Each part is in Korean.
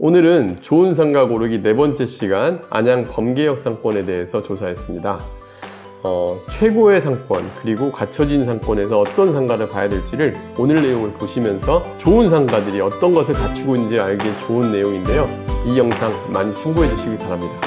오늘은 좋은 상가 고르기 네 번째 시간 안양 범계역 상권에 대해서 조사했습니다. 최고의 상권 그리고 갖춰진 상권에서 어떤 상가를 봐야 될지를 오늘 내용을 보시면서 좋은 상가들이 어떤 것을 갖추고 있는지 알기 좋은 내용인데요. 이 영상 많이 참고해 주시기 바랍니다.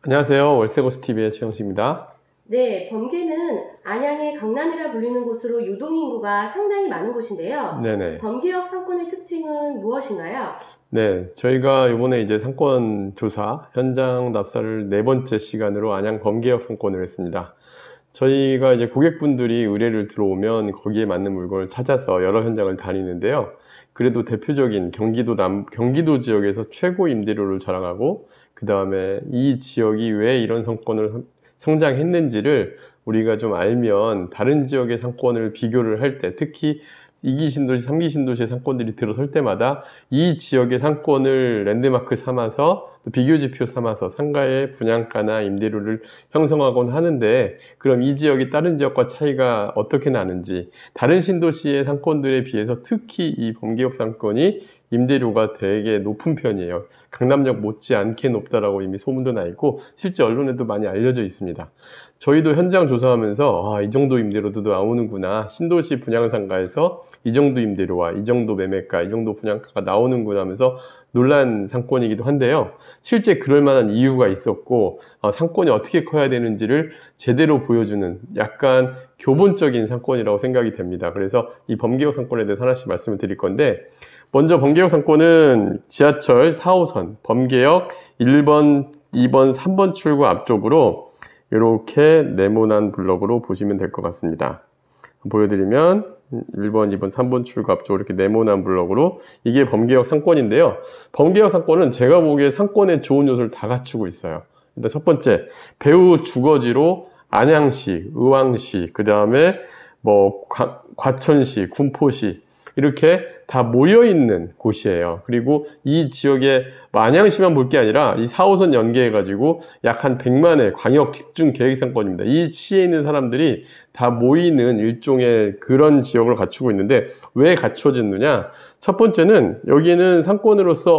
안녕하세요. 월세고스TV의 최영식입니다. 네, 범계는 안양의 강남이라 불리는 곳으로 유동인구가 상당히 많은 곳인데요. 네네. 범계역 상권의 특징은 무엇인가요? 네, 저희가 이번에 이제 상권 조사 현장 답사를 네 번째 시간으로 안양 범계역 상권을 했습니다. 저희가 이제 고객분들이 의뢰를 들어오면 거기에 맞는 물건을 찾아서 여러 현장을 다니는데요. 그래도 대표적인 경기도 지역에서 최고 임대료를 자랑하고 그 다음에 이 지역이 왜 이런 상권을 성장했는지를 우리가 좀 알면 다른 지역의 상권을 비교를 할 때, 특히 2기 신도시, 3기 신도시의 상권들이 들어설 때마다 이 지역의 상권을 랜드마크 삼아서 또 비교 지표 삼아서 상가의 분양가나 임대료를 형성하곤 하는데, 그럼 이 지역이 다른 지역과 차이가 어떻게 나는지, 다른 신도시의 상권들에 비해서 특히 이 범계역 상권이 임대료가 되게 높은 편이에요. 강남역 못지않게 높다라고 이미 소문도 나 있고 실제 언론에도 많이 알려져 있습니다. 저희도 현장 조사하면서 이 정도 임대료도 나오는구나, 신도시 분양상가에서 이 정도 임대료와 이 정도 매매가, 이 정도 분양가가 나오는구나 하면서 놀란 상권이기도 한데요. 실제 그럴 만한 이유가 있었고 상권이 어떻게 커야 되는지를 제대로 보여주는 약간 교본적인 상권이라고 생각이 됩니다. 그래서 이 범계역 상권에 대해서 하나씩 말씀을 드릴 건데, 먼저 범계역 상권은 지하철 4호선 범계역 1번, 2번, 3번 출구 앞쪽으로 이렇게 네모난 블럭으로 보시면 될 것 같습니다. 보여드리면 1번, 2번, 3번 출구 앞쪽으로 이렇게 네모난 블럭으로, 이게 범계역 상권인데요. 범계역 상권은 제가 보기에 상권의 좋은 요소를 다 갖추고 있어요. 일단 첫 번째, 배후 주거지로 안양시, 의왕시, 그 다음에 과천시, 군포시 이렇게 다 모여있는 곳이에요. 그리고 이 지역에 안양시만 볼 게 아니라 이 4호선 연계해가지고 약 한 100만의 광역 집중 계획상권입니다. 이 시에 있는 사람들이 다 모이는 일종의 그런 지역을 갖추고 있는데, 왜 갖춰졌느냐? 첫 번째는 여기는 상권으로서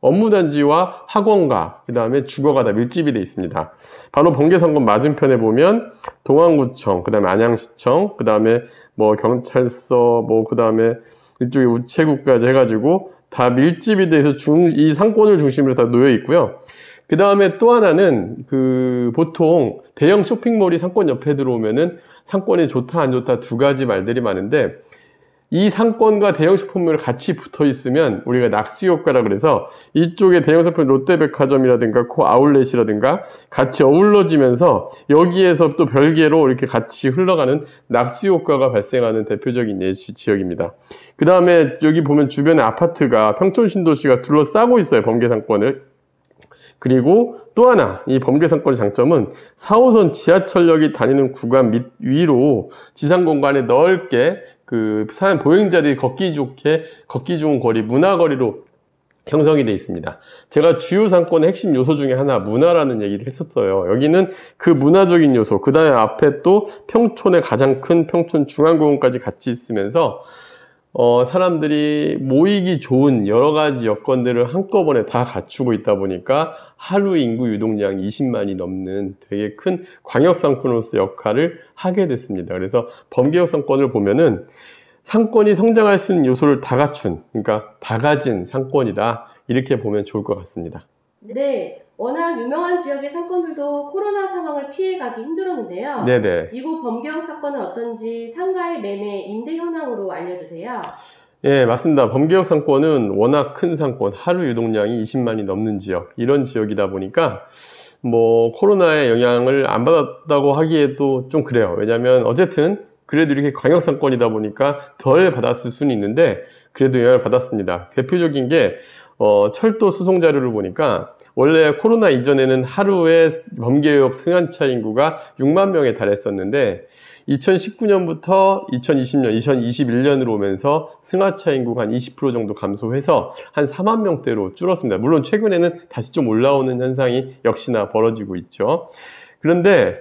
업무단지와 학원가, 그 다음에 주거가 다 밀집이 되어 있습니다. 바로 범계상권 맞은편에 보면 동안구청, 그 다음에 안양시청, 그 다음에 경찰서, 그 다음에 이쪽에 우체국까지 해가지고 다 밀집이 돼서 이 상권을 중심으로 다 놓여 있고요. 그 다음에 또 하나는 보통 대형 쇼핑몰이 상권 옆에 들어오면은 상권이 좋다 안 좋다 두 가지 말들이 많은데, 이 상권과 대형 쇼핑몰이 같이 붙어 있으면 우리가 낙수 효과라 그래서 이쪽에 대형 쇼핑몰 롯데백화점이라든가 코아울렛이라든가 같이 어우러지면서 여기에서 또 별개로 이렇게 같이 흘러가는 낙수 효과가 발생하는 대표적인 지역입니다. 그 다음에 여기 보면 주변에 아파트가 평촌 신도시가 둘러싸고 있어요, 범계상권을. 그리고 또 하나, 이 범계상권의 장점은 4호선 지하철역이 다니는 구간 위로 지상 공간에 넓게 보행자들이 걷기 좋은 거리, 문화거리로 형성이 되어 있습니다. 제가 주요 상권의 핵심 요소 중에 하나, 문화라는 얘기를 했었어요. 여기는 그 문화적인 요소, 그 다음에 앞에 또 평촌의 가장 큰 평촌 중앙공원까지 같이 있으면서 사람들이 모이기 좋은 여러 가지 여건들을 한꺼번에 다 갖추고 있다 보니까 하루 인구 유동량이 20만이 넘는 되게 큰 광역상권으로서 역할을 하게 됐습니다. 그래서 범계역 상권을 보면은 상권이 성장할 수 있는 요소를 다 갖춘, 그러니까 다 가진 상권이다, 이렇게 보면 좋을 것 같습니다. 네, 워낙 유명한 지역의 상권들도 코로나 상황을 피해가기 힘들었는데요. 네네. 이곳 범계역 사건은 어떤지 상가의 매매, 임대 현황으로 알려주세요. 예, 맞습니다. 범계역 상권은 워낙 큰 상권, 하루 유동량이 20만이 넘는 지역, 이런 지역이다 보니까 코로나의 영향을 안 받았다고 하기에도 좀 그래요. 왜냐하면 어쨌든 그래도 이렇게 광역상권이다 보니까 덜 받았을 수는 있는데 그래도 영향을 받았습니다. 대표적인 게 철도 수송 자료를 보니까 원래 코로나 이전에는 하루에 범계역 승하차 인구가 6만 명에 달했었는데 2019년부터 2020년, 2021년으로 오면서 승하차 인구가 한 20% 정도 감소해서 한 4만 명대로 줄었습니다. 물론 최근에는 다시 좀 올라오는 현상이 역시나 벌어지고 있죠. 그런데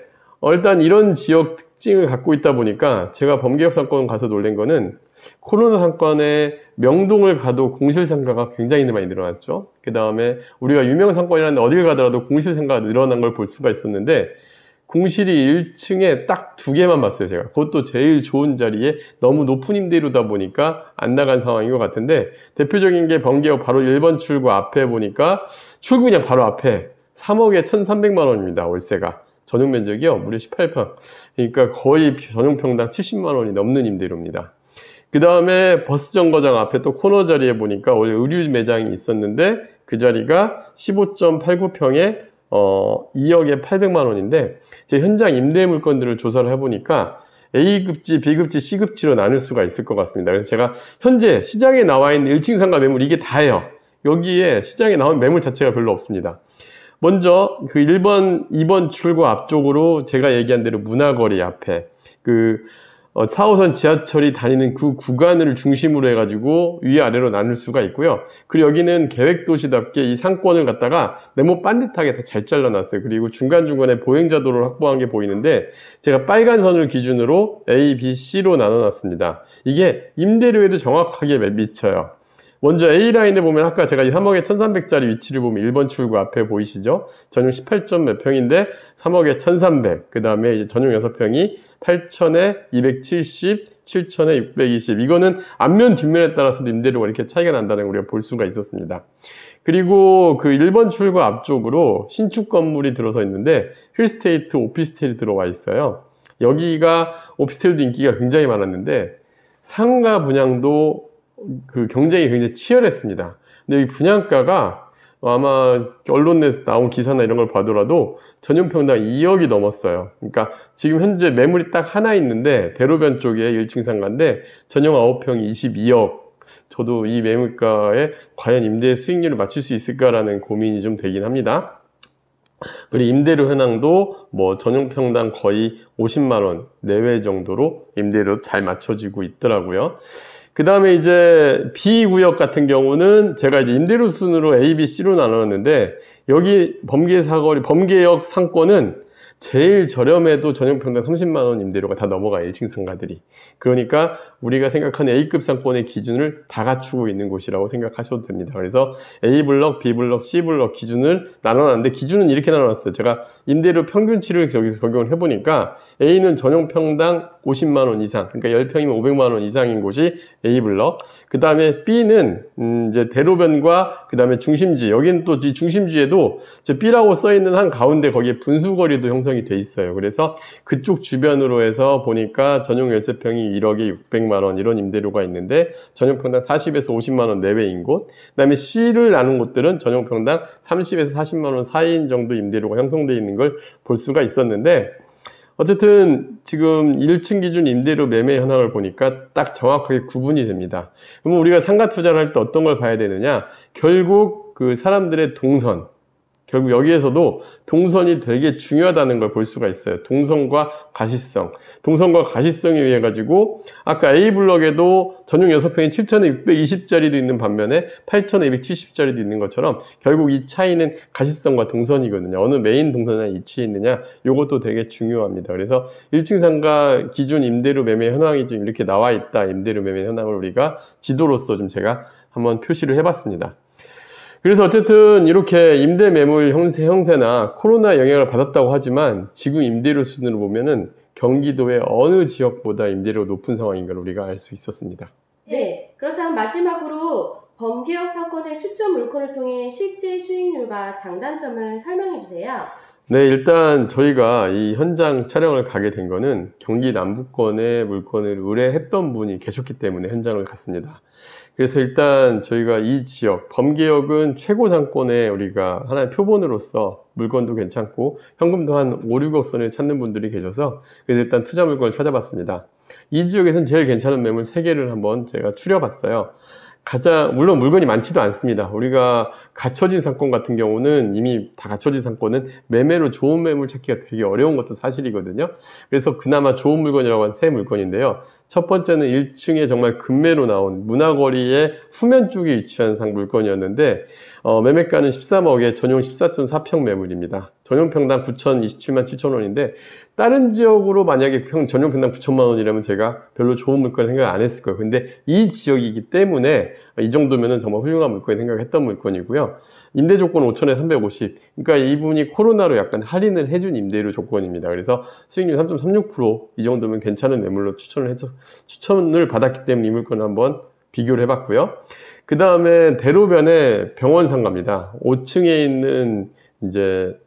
일단 이런 지역 특징을 갖고 있다 보니까 제가 범계역 상권 가서 놀란 거는 코로나 상권에 명동을 가도 공실 상가가 굉장히 많이 늘어났죠. 그 다음에 우리가 유명 상권이라는데 어딜 가더라도 공실 상가가 늘어난 걸 볼 수가 있었는데 공실이 1층에 딱 2개만 봤어요, 제가. 그것도 제일 좋은 자리에 너무 높은 임대료다 보니까 안 나간 상황인 것 같은데, 대표적인 게 번개역 바로 1번 출구 앞에 보니까 출구 그냥 바로 앞에 3억에 1,300만 원입니다, 월세가. 전용 면적이요, 무려 18평. 그러니까 거의 전용평당 70만 원이 넘는 임대료입니다. 그 다음에 버스 정거장 앞에 또 코너 자리에 보니까 원래 의류 매장이 있었는데 그 자리가 15.89평에 2억에 800만 원인데 제 현장 임대 물건들을 조사를 해보니까 A급지, B급지, C급지로 나눌 수가 있을 것 같습니다. 그래서 제가 현재 시장에 나와 있는 1층 상가 매물 이게 다예요. 여기에 시장에 나온 매물 자체가 별로 없습니다. 먼저 그 1번, 2번 출구 앞쪽으로 제가 얘기한 대로 문화거리 앞에 4호선 지하철이 다니는 그 구간을 중심으로 해가지고 위아래로 나눌 수가 있고요. 그리고 여기는 계획도시답게 이 상권을 갖다가 네모 반듯하게 다 잘 잘라놨어요. 그리고 중간중간에 보행자도를 확보한 게 보이는데 제가 빨간 선을 기준으로 A, B, C로 나눠놨습니다. 이게 임대료에도 정확하게 미쳐요. 먼저 A라인에 보면 아까 제가 3억에 1,300짜리 위치를 보면 1번 출구 앞에 보이시죠? 전용 18점 몇 평인데 3억에 1,300. 그 다음에 이제 전용 6평이 8천에 270, 7천에 620. 이거는 앞면 뒷면에 따라서도 임대료가 이렇게 차이가 난다는 걸 우리가 볼 수가 있었습니다. 그리고 그 1번 출구 앞쪽으로 신축 건물이 들어서 있는데 힐스테이트 오피스텔이 들어와 있어요. 여기가 오피스텔도 인기가 굉장히 많았는데 상가 분양도 그 경쟁이 굉장히 치열했습니다. 근데 이 분양가가 아마 언론에서 나온 기사나 이런 걸 봐더라도 전용평당 2억이 넘었어요. 그러니까 지금 현재 매물이 딱 하나 있는데 대로변 쪽에 1층 상가인데 전용 9평이 22억. 저도 이 매물가에 과연 임대 수익률을 맞출 수 있을까라는 고민이 좀 되긴 합니다. 그리고 임대료 현황도 뭐 전용평당 거의 50만 원 내외 정도로 임대료 잘 맞춰지고 있더라고요. 그 다음에 이제 B구역 같은 경우는 제가 이제 임대료 순으로 A, B, C로 나눴는데 여기 범계역 상권은 제일 저렴해도 전용평당 30만 원 임대료가 다 넘어가요, 1층 상가들이. 그러니까 우리가 생각하는 A급 상권의 기준을 다 갖추고 있는 곳이라고 생각하셔도 됩니다. 그래서 A블럭, B블럭, C블럭 기준을 나눠놨는데 기준은 이렇게 나눠놨어요. 제가 임대료 평균치를 여기서 적용을 해보니까 A는 전용평당 50만 원 이상, 그러니까 10평이면 500만 원 이상인 곳이 A블럭. 그 다음에 B는 이제 대로변과 그 다음에 중심지, 여기는 또 이 중심지에도 B라고 써있는 한 가운데 거기에 분수거리도 형성이 돼 있어요. 그래서 그쪽 주변으로 해서 보니까 전용 열세평이 1억에 600만 원 이런 임대료가 있는데 전용평당 40에서 50만 원 내외인 곳. 그 다음에 C를 나눈 곳들은 전용평당 30에서 40만 원 사이인 정도 임대료가 형성되어 있는 걸 볼 수가 있었는데 어쨌든 지금 1층 기준 임대료 매매 현황을 보니까 딱 정확하게 구분이 됩니다. 그러면 우리가 상가 투자를 할 때 어떤 걸 봐야 되느냐? 결국 그 사람들의 동선, 결국 여기에서도 동선이 되게 중요하다는 걸 볼 수가 있어요. 동선과 가시성. 동선과 가시성에 의해 가지고 아까 A블럭에도 전용 6평이 7,620짜리도 있는 반면에 8,270짜리도 있는 것처럼 결국 이 차이는 가시성과 동선이거든요. 어느 메인 동선에 위치해 있느냐 이것도 되게 중요합니다. 그래서 1층 상가 기준 임대료 매매 현황이 지금 이렇게 나와 있다. 임대료 매매 현황을 우리가 지도로서 좀 제가 한번 표시를 해봤습니다. 그래서 어쨌든 이렇게 임대 매물 형세나 코로나 영향을 받았다고 하지만 지금 임대료 수준으로 보면은 경기도의 어느 지역보다 임대료가 높은 상황인 걸 우리가 알 수 있었습니다. 네, 그렇다면 마지막으로 범계역 상권의 추천 물건을 통해 실제 수익률과 장단점을 설명해 주세요. 네, 일단 저희가 이 현장 촬영을 가게 된 거는 경기 남부권의 물건을 의뢰했던 분이 계셨기 때문에 현장을 갔습니다. 그래서 일단 저희가 이 지역, 범계역은 최고 상권에 우리가 하나의 표본으로서 물건도 괜찮고 현금도 한 5, 6억 선을 찾는 분들이 계셔서 그래서 일단 투자 물건을 찾아봤습니다. 이 지역에서는 제일 괜찮은 매물 3개를 한번 제가 추려봤어요. 물론 물건이 많지도 않습니다. 우리가 갖춰진 상권 같은 경우는 이미 다 갖춰진 상권은 매매로 좋은 매물 찾기가 되게 어려운 것도 사실이거든요. 그래서 그나마 좋은 물건이라고 한 3물건인데요. 첫 번째는 1층에 정말 급매로 나온 문화거리의 후면 쪽에 위치한 물건이었는데 매매가는 13억에 전용 14.4평 매물입니다. 전용 평당 9,027만 7천 원인데 다른 지역으로 만약에 전용 평당 9천만 원이라면 제가 별로 좋은 물건 생각 안 했을 거예요. 근데 이 지역이기 때문에 이 정도면은 정말 훌륭한 물건 생각했던 물건이고요. 임대 조건 5천에 350. 그러니까 이분이 코로나로 약간 할인을 해준 임대료 조건입니다. 그래서 수익률 3.36%, 이 정도면 괜찮은 매물로 추천을 받았기 때문에 이 물건을 한번 비교를 해봤고요. 그 다음에 대로변에 병원 상가입니다. 5층에 있는 이제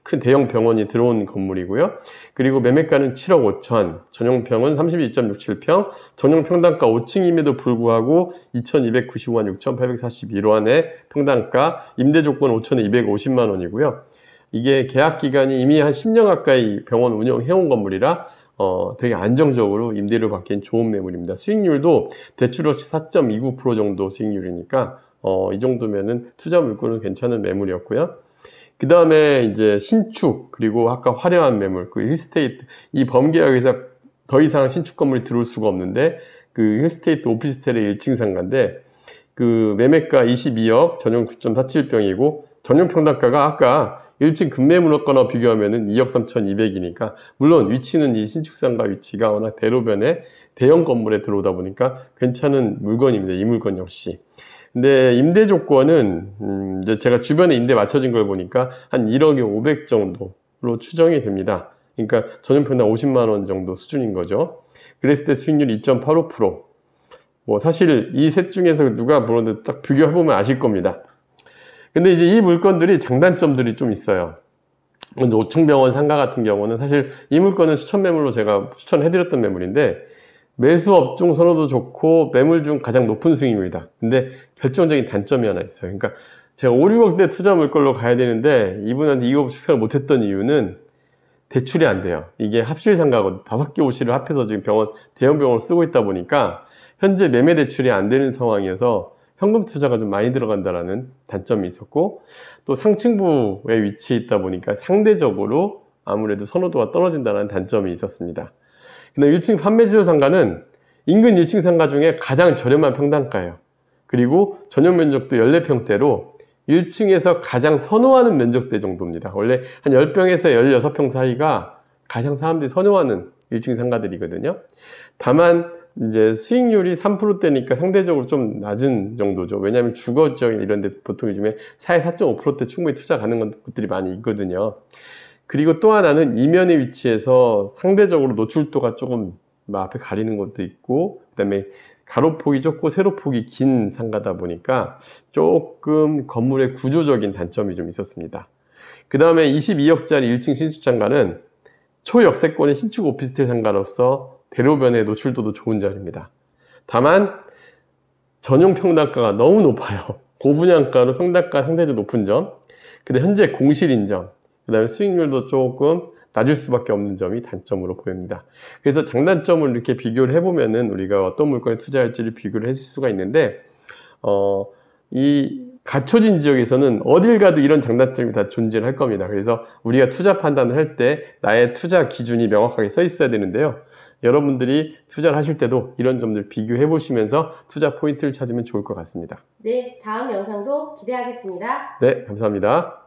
큰 대형 병원이 들어온 건물이고요. 그리고 매매가는 7억 5천, 전용평은 32.67평, 전용 평당가 5층임에도 불구하고 2,295만 6,841원의 평당가, 임대 조건 5천에 250만 원이고요. 이게 계약 기간이 이미 한 10년 가까이 병원 운영해온 건물이라 되게 안정적으로 임대료 받기엔 좋은 매물입니다. 수익률도 대출 없이 4.29% 정도 수익률이니까 이 정도면은 투자 물건은 괜찮은 매물이었고요. 그 다음에 이제 신축, 그리고 아까 화려한 매물, 그 힐스테이트, 이 범계약에서 더 이상 신축 건물이 들어올 수가 없는데 그 힐스테이트 오피스텔의 1층 상가인데 그 매매가 22억, 전용 9.47평이고 전용 평당가가 아까 1층 급매물건과 비교하면은 2억 3,200이니까 물론 위치는 이 신축 상가 위치가 워낙 대로변에 대형 건물에 들어오다 보니까 괜찮은 물건입니다. 이 물건 역시. 근데 임대 조건은 이제 제가 주변에 임대 맞춰진 걸 보니까 한 1억에 500 정도로 추정이 됩니다. 그러니까 전용평당 50만 원 정도 수준인 거죠. 그랬을 때 수익률 2.85%. 사실 이 셋 중에서 누가 보는데 딱 비교해보면 아실 겁니다. 근데 이제 이 물건들이 장단점들이 좀 있어요. 노충병원 상가 같은 경우는 사실 이 물건은 추천 매물로 제가 추천해드렸던 매물인데 매수 업종 선호도 좋고 매물 중 가장 높은 수익률이다. 근데 결정적인 단점이 하나 있어요. 그러니까 제가 5, 6억대 투자 물건로 가야 되는데 이분한테 이거 추천을 못했던 이유는 대출이 안 돼요. 이게 합실 상가거든요. 5개 호실을 합해서 지금 대형 병원을 쓰고 있다 보니까 현재 매매 대출이 안 되는 상황이어서 현금 투자가 좀 많이 들어간다라는 단점이 있었고, 또 상층부에 위치해 있다 보니까 상대적으로 아무래도 선호도가 떨어진다는 단점이 있었습니다. 근데 1층 판매시설 상가는 인근 1층 상가 중에 가장 저렴한 평당가예요. 그리고 전용 면적도 14평대로 1층에서 가장 선호하는 면적대 정도입니다. 원래 한 10평에서 16평 사이가 가장 사람들이 선호하는 1층 상가들이거든요. 다만 이제 수익률이 3%대니까 상대적으로 좀 낮은 정도죠. 왜냐하면 주거 지역 이런 데 보통 요즘에 4.5%대 충분히 투자 가능한 곳들이 많이 있거든요. 그리고 또 하나는 이면에 위치해서 상대적으로 노출도가 조금 앞에 가리는 것도 있고, 그 다음에 가로폭이 좁고 세로폭이 긴 상가다 보니까 조금 건물의 구조적인 단점이 좀 있었습니다. 그 다음에 22억짜리 1층 신축 상가는 초역세권의 신축 오피스텔 상가로서 대로변의 노출도도 좋은 자리입니다. 다만 전용 평당가가 너무 높아요. 고분양가로 평당가 상대적으로 높은 점, 근데 현재 공실 인정, 그 다음에 수익률도 조금 낮을 수밖에 없는 점이 단점으로 보입니다. 그래서 장단점을 이렇게 비교를 해보면은 우리가 어떤 물건에 투자할지를 비교를 했을 수가 있는데, 이 갖춰진 지역에서는 어딜 가도 이런 장단점이 다 존재를 할 겁니다. 그래서 우리가 투자 판단을 할 때 나의 투자 기준이 명확하게 써 있어야 되는데요. 여러분들이 투자를 하실 때도 이런 점들 비교해 보시면서 투자 포인트를 찾으면 좋을 것 같습니다. 네, 다음 영상도 기대하겠습니다. 네, 감사합니다.